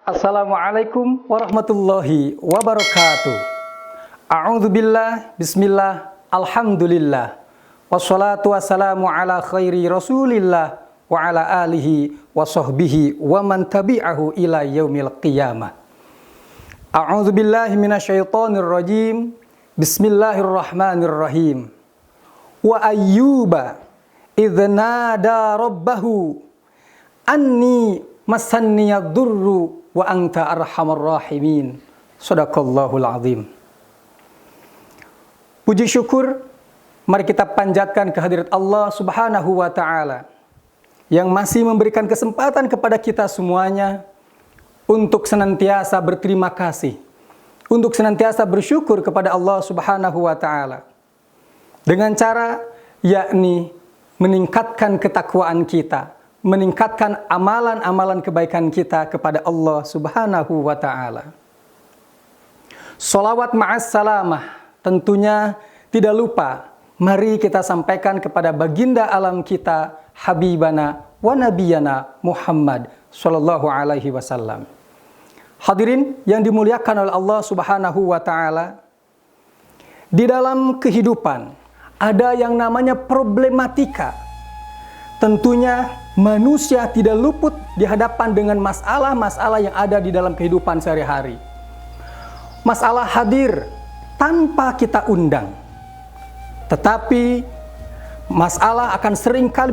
Assalamualaikum warahmatullahi wabarakatuh. A'udzubillah, bismillah, alhamdulillah. Wassalatu wassalamu ala khairi rasulillah wa ala alihi wa sahbihi wa man tabi'ahu ila yaumil qiyamah. A'udzubillahi minasyaitonir rajim. Bismillahirrahmanirrahim. Wa ayyuba idh nada rabbahu anni masanniyad durru wa anta arhamar rahimin. Shadaqallahul azim. Puji syukur mari kita panjatkan kehadirat Allah Subhanahu wa taala yang masih memberikan kesempatan kepada kita semuanya untuk senantiasa berterima kasih, untuk senantiasa bersyukur kepada Allah Subhanahu wa taala dengan cara yakni meningkatkan ketakwaan kita, meningkatkan amalan-amalan kebaikan kita kepada Allah Subhanahu wa taala. Sholawat ma'as salamah tentunya tidak lupa mari kita sampaikan kepada baginda alam kita, habibana wa nabiyana Muhammad sallallahu alaihi wasallam. Hadirin yang dimuliakan oleh Allah Subhanahu wa taala, di dalam kehidupan ada yang namanya problematika. Tentunya manusia tidak luput di hadapan dengan masalah-masalah yang ada di dalam kehidupan sehari-hari. Masalah hadir tanpa kita undang. Tetapi masalah akan seringkali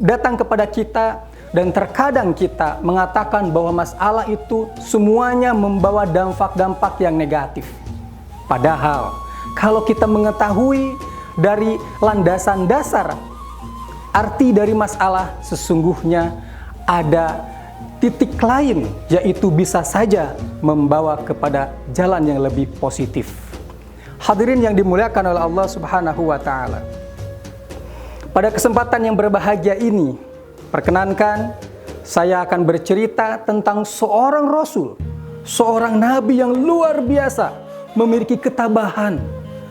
datang kepada kita dan terkadang kita mengatakan bahwa masalah itu semuanya membawa dampak-dampak yang negatif. Padahal kalau kita mengetahui dari landasan dasar arti dari masalah, sesungguhnya ada titik lain, yaitu bisa saja membawa kepada jalan yang lebih positif. Hadirin yang dimuliakan oleh Allah Subhanahu wa taala. Pada kesempatan yang berbahagia ini, perkenankan saya akan bercerita tentang seorang rasul, seorang nabi yang luar biasa, memiliki ketabahan,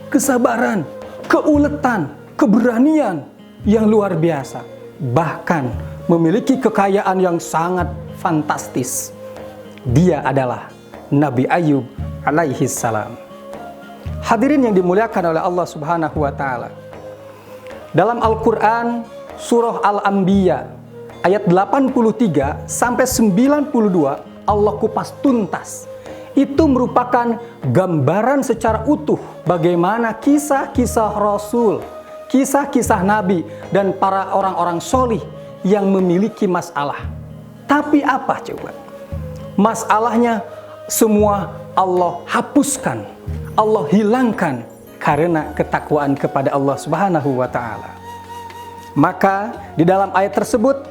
kesabaran, keuletan, keberanian yang luar biasa, bahkan memiliki kekayaan yang sangat fantastis. Dia adalah Nabi Ayub alaihi salam. Hadirin yang dimuliakan oleh Allah Subhanahu wa taala. Dalam Al-Qur'an surah Al-Anbiya ayat 83 sampai 92 Allah kupas tuntas. Itu merupakan gambaran secara utuh bagaimana kisah-kisah Rasul, kisah-kisah Nabi dan para orang-orang solih yang memiliki masalah. Tapi apa coba? Masalahnya semua Allah hapuskan, Allah hilangkan karena ketakwaan kepada Allah Subhanahu wa taala. Maka di dalam ayat tersebut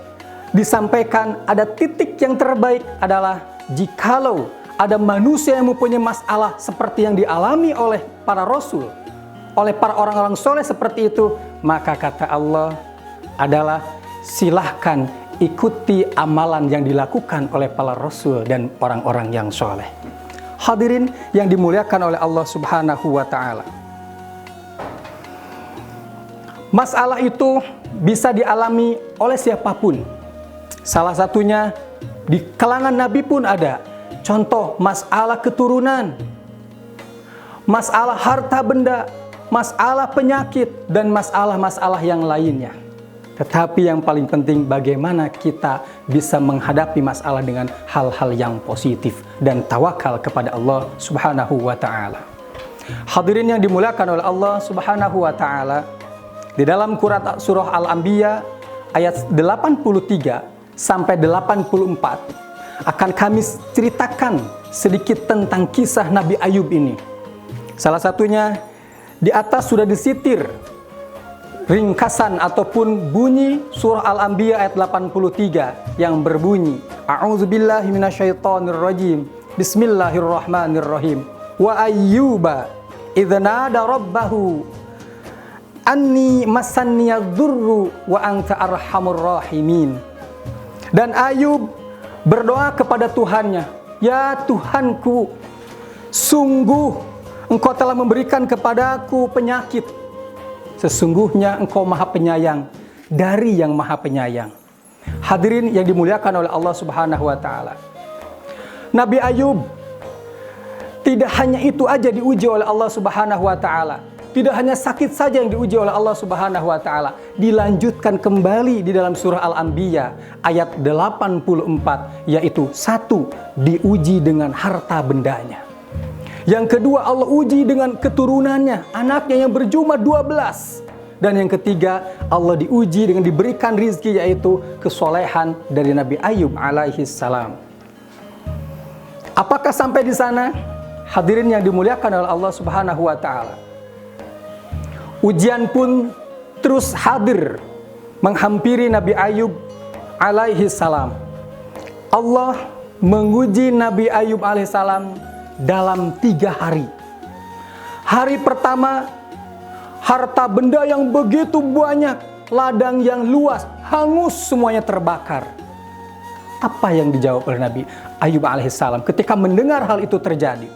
disampaikan ada titik yang terbaik adalah jikalau ada manusia yang mempunyai masalah seperti yang dialami oleh para rasul, oleh para orang-orang soleh seperti itu, maka kata Allah adalah silahkan ikuti amalan yang dilakukan oleh para rasul dan orang-orang yang soleh. Hadirin yang dimuliakan oleh Allah Subhanahu wa taala. Masalah itu bisa dialami oleh siapapun. Salah satunya di kalangan Nabi pun ada. Contoh masalah keturunan, masalah harta benda, masalah penyakit, dan masalah-masalah yang lainnya. Tetapi yang paling penting bagaimana kita bisa menghadapi masalah dengan hal-hal yang positif dan tawakal kepada Allah Subhanahu wa taala. Hadirin yang dimuliakan oleh Allah Subhanahu wa taala, di dalam Quran surah Al-Anbiya ayat 83 sampai 84 akan kami ceritakan sedikit tentang kisah Nabi Ayub ini. Salah satunya di atas sudah disitir ringkasan ataupun bunyi surah Al-Anbiya ayat 83 yang berbunyi, A'udzubillahi minasyaitonirrajim. Bismillahirrahmanirrahim. Wa ayyuba idh nada rabbahu anni masanniyad durru wa anta arhamur rahimin. Dan Ayub berdoa kepada Tuhannya, ya Tuhanku, sungguh Engkau telah memberikan kepadaku penyakit. Sesungguhnya Engkau Maha Penyayang dari yang Maha Penyayang. Hadirin yang dimuliakan oleh Allah Subhanahu wa taala. Nabi Ayub tidak hanya itu aja diuji oleh Allah Subhanahu wa taala. Tidak hanya sakit saja yang diuji oleh Allah Subhanahu wa taala. Dilanjutkan kembali di dalam surah Al-Anbiya ayat 84, yaitu satu, diuji dengan harta bendanya. Yang kedua, Allah uji dengan keturunannya, anaknya yang berjumlah 12. Dan yang ketiga, Allah diuji dengan diberikan rizki, yaitu kesolehan dari Nabi Ayub alaihi salam. Apakah sampai di sana? Hadirin yang dimuliakan oleh Allah Subhanahu wa taala. Ujian pun terus hadir menghampiri Nabi Ayub alaihi salam. Allah menguji Nabi Ayub alaihi salam dalam 3 hari. Hari pertama, harta benda yang begitu banyak, ladang yang luas, hangus semuanya terbakar. Apa yang dijawab oleh Nabi Ayub alaihissalam ketika mendengar hal itu terjadi?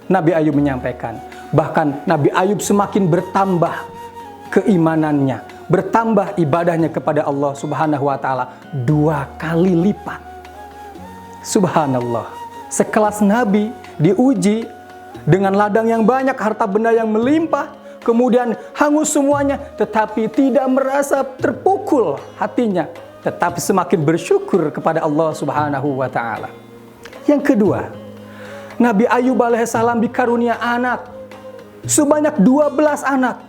Nabi Ayub menyampaikan, bahkan Nabi Ayub semakin bertambah keimanannya, bertambah ibadahnya kepada Allah Subhanahu wa taala 2 kali lipat. Subhanallah, sekelas Nabi diuji dengan ladang yang banyak, harta benda yang melimpah, kemudian hangus semuanya, tetapi tidak merasa terpukul hatinya, tetapi semakin bersyukur kepada Allah Subhanahu wa taala. Yang kedua, Nabi Ayub alaihissalam dikarunia anak sebanyak 12 anak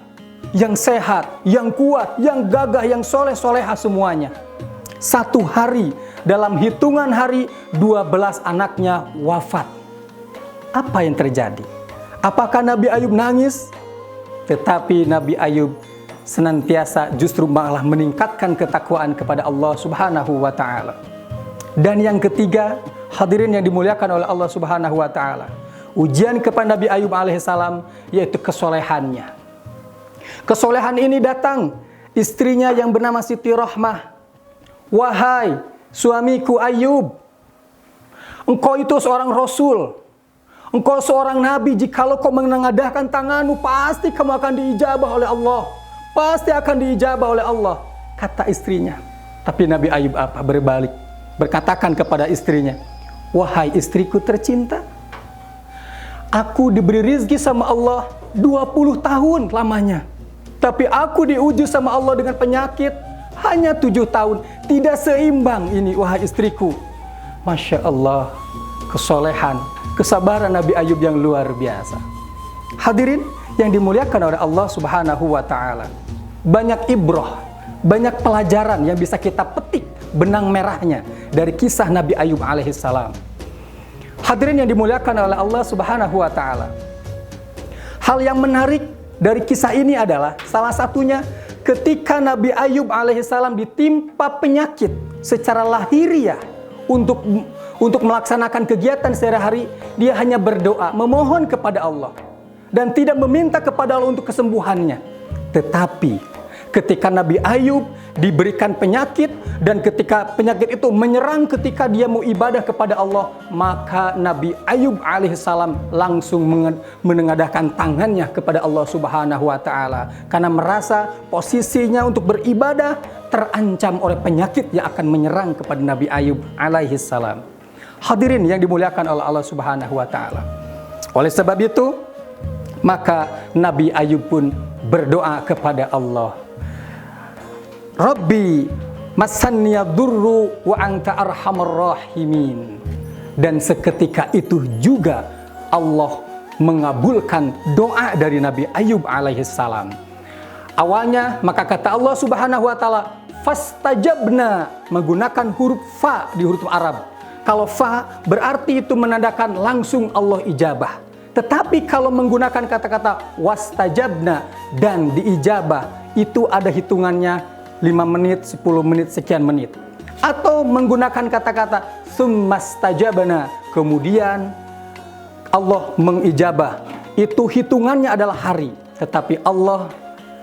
yang sehat, yang kuat, yang gagah, yang soleh-soleha semuanya. Satu hari, dalam hitungan hari, 12 anaknya wafat. Apa yang terjadi? Apakah Nabi Ayub nangis? Tetapi Nabi Ayub senantiasa justru malah meningkatkan ketakwaan kepada Allah Subhanahu wa taala. Dan yang ketiga, hadirin yang dimuliakan oleh Allah Subhanahu wa taala, ujian kepada Nabi Ayub alaihissalam yaitu kesolehannya. Kesolehan ini datang istrinya yang bernama Siti Rahmah. Wahai suamiku Ayub, engkau itu seorang rasul, engkau seorang nabi, jikalau kau menengadahkan tanganmu, pasti kamu akan diijabah oleh Allah. Pasti akan diijabah oleh Allah, kata istrinya. Tapi Nabi Ayub apa? Berbalik, berkatakan kepada istrinya, wahai istriku tercinta, aku diberi rizki sama Allah 20 tahun lamanya. Tapi aku diuji sama Allah dengan penyakit hanya 7 tahun. Tidak seimbang ini, wahai istriku. Masya Allah, kesolehan, kesabaran Nabi Ayub yang luar biasa. Hadirin yang dimuliakan oleh Allah Subhanahu wa taala, banyak ibrah, banyak pelajaran yang bisa kita petik benang merahnya dari kisah Nabi Ayub alaihissalam. Hadirin yang dimuliakan oleh Allah Subhanahu wa taala, hal yang menarik dari kisah ini adalah salah satunya ketika Nabi Ayub alaihissalam ditimpa penyakit secara lahiriah, untuk melaksanakan kegiatan sehari-hari, dia hanya berdoa, memohon kepada Allah dan tidak meminta kepada Allah untuk kesembuhannya. Tetapi ketika Nabi Ayub diberikan penyakit dan ketika penyakit itu menyerang ketika dia mau ibadah kepada Allah, maka Nabi Ayub alaihissalam langsung menengadahkan tangannya kepada Allah Subhanahu wa taala karena merasa posisinya untuk beribadah terancam oleh penyakit yang akan menyerang kepada Nabi Ayub alaihissalam. Hadirin yang dimuliakan oleh Allah Subhanahu wa taala. Oleh sebab itu, maka Nabi Ayub pun berdoa kepada Allah, Rabbi masanniya durru wa anta arhamar rahimin. Dan seketika itu juga Allah mengabulkan doa dari Nabi Ayub alaihissalam. Awalnya maka kata Allah Subhanahu wa taala, fastajabna, menggunakan huruf fa di huruf Arab. Kalau fa berarti itu menandakan langsung Allah ijabah. Tetapi kalau menggunakan kata-kata wastajabna dan diijabah, itu ada hitungannya 5 menit, 10 menit, sekian menit. Atau menggunakan kata-kata summastajabna, kemudian Allah mengijabah, itu hitungannya adalah hari. Tetapi Allah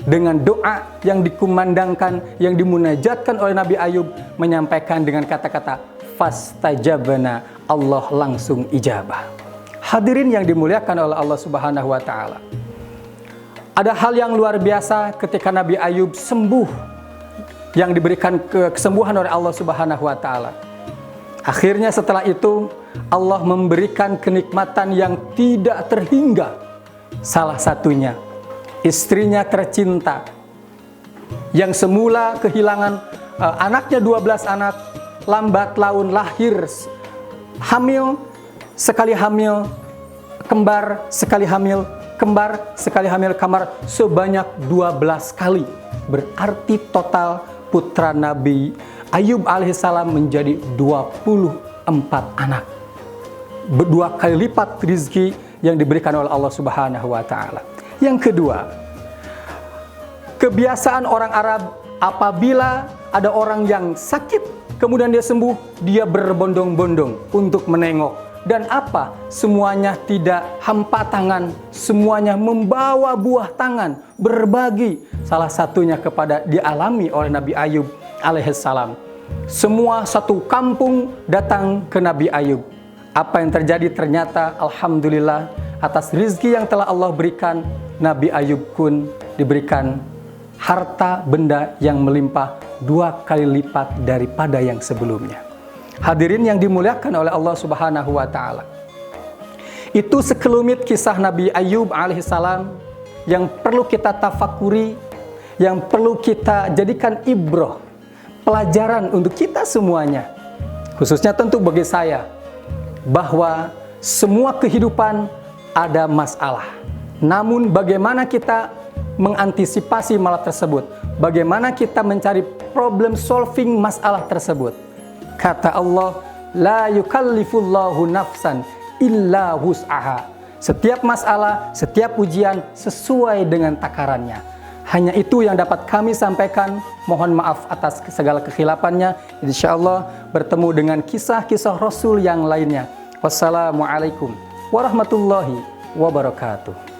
dengan doa yang dikumandangkan, yang dimunajatkan oleh Nabi Ayub, menyampaikan dengan kata-kata fastajabna, Allah langsung ijabah. Hadirin yang dimuliakan oleh Allah Subhanahu wa taala, ada hal yang luar biasa ketika Nabi Ayub sembuh, yang diberikan kesembuhan oleh Allah Subhanahu wa taala. Akhirnya setelah itu Allah memberikan kenikmatan yang tidak terhingga. Salah satunya, istrinya tercinta yang semula kehilangan anaknya 12 anak, lambat laun lahir hamil, sekali hamil kembar, sekali hamil kembar, sekali hamil kembar, sebanyak 12 kali. Berarti total putra Nabi Ayub alaihissalam menjadi 24 anak. 2 kali lipat rizki yang diberikan oleh Allah Subhanahu wa Ta'ala. Yang kedua, kebiasaan orang Arab apabila ada orang yang sakit kemudian dia sembuh, dia berbondong-bondong untuk menengok. Dan apa? Semuanya tidak hampa tangan, semuanya membawa buah tangan, berbagi. Salah satunya kepada dialami oleh Nabi Ayub alaihissalam. Semua satu kampung datang ke Nabi Ayub. Apa yang terjadi? Ternyata alhamdulillah atas rizki yang telah Allah berikan, Nabi Ayub pun diberikan harta benda yang melimpah 2 kali lipat daripada yang sebelumnya. Hadirin yang dimuliakan oleh Allah Subhanahu wa Ta'ala, itu sekelumit kisah Nabi Ayub alaihissalam yang perlu kita tafakuri, yang perlu kita jadikan ibrah, pelajaran untuk kita semuanya, khususnya tentu bagi saya, bahwa semua kehidupan ada masalah. Namun bagaimana kita mengantisipasi masalah tersebut, bagaimana kita mencari problem solving masalah tersebut. Kata Allah, la yukallifullahu nafsan illa wus'aha. Setiap masalah, setiap ujian sesuai dengan takarannya. Hanya itu yang dapat kami sampaikan. Mohon maaf atas segala kekhilafannya. Insyaallah bertemu dengan kisah-kisah Rasul yang lainnya. Wassalamualaikum warahmatullahi wabarakatuh.